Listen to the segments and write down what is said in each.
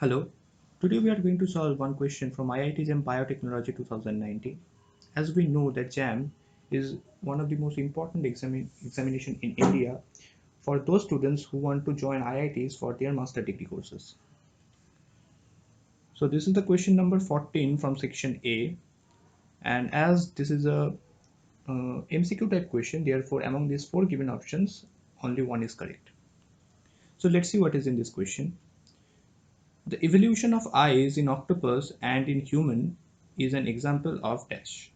Hello. Today we are going to solve one question from IIT JAM Biotechnology 2019. As we know that JAM is one of the most important examination in India for those students who want to join IITs for their master degree courses. So this is the question number 14 from section A, and as this is a MCQ type question, therefore among these four given options only one is correct. So let's see what is in this question. The evolution of eyes in octopus and in human is an example of dash.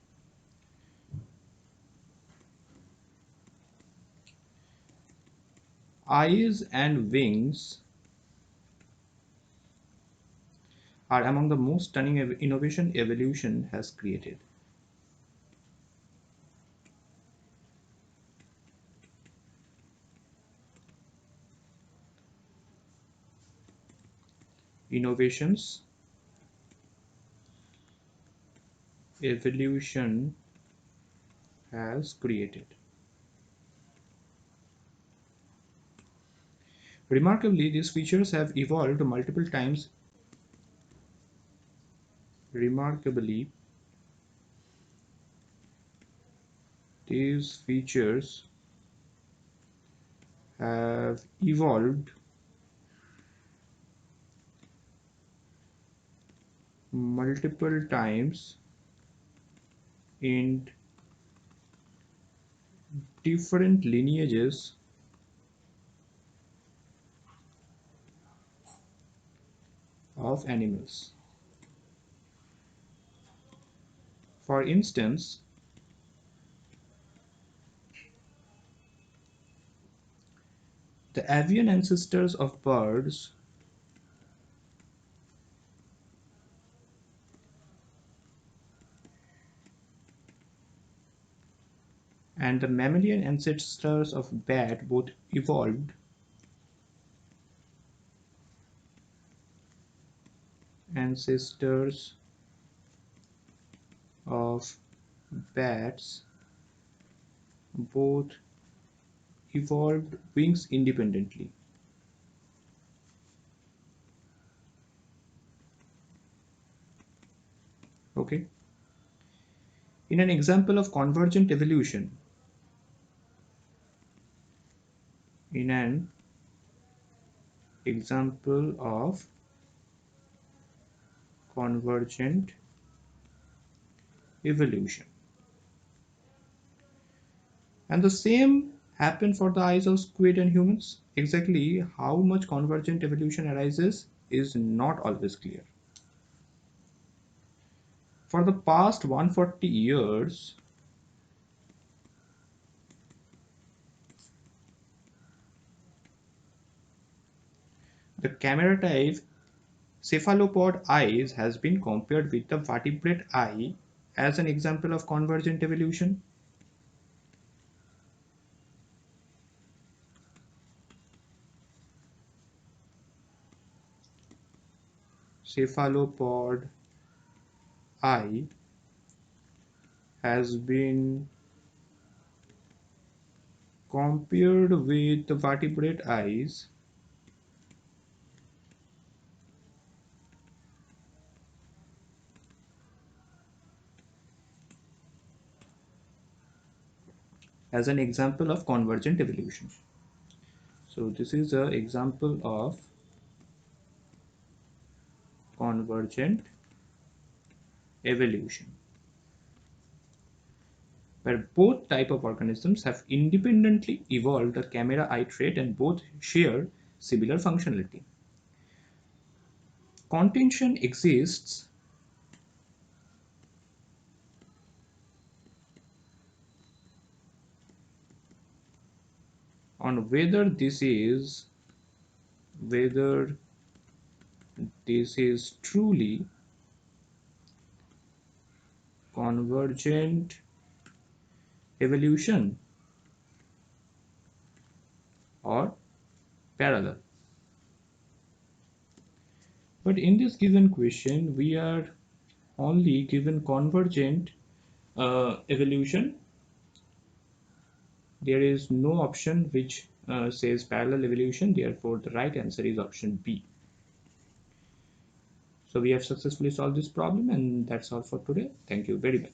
Eyes and wings are among the most stunning innovation evolution has created. Innovations, evolution has created. Remarkably, these features have evolved multiple times. Remarkably, these features have evolved multiple times in different lineages of animals. For instance, the avian ancestors of birds and the mammalian ancestors of bat both evolved ancestors of bats both evolved wings independently. Okay. In an example of convergent evolution, in an example of convergent evolution. And the same happened for the eyes of squid and humans. Exactly how much convergent evolution arises is not always clear. For the past 140 years, the camera type cephalopod eyes has been compared with the vertebrate eye as an example of convergent evolution. Cephalopod eye has been compared with the vertebrate eyes as an example of convergent evolution. So this is an example of convergent evolution, where both type of organisms have independently evolved a camera eye trait and both share similar functionality. Contention exists on whether this is truly convergent evolution or parallel. But in this given question, we are only given convergent evolution. There is no option which says parallel evolution. Therefore, the right answer is option B. So we have successfully solved this problem, and that's all for today. Thank you very much.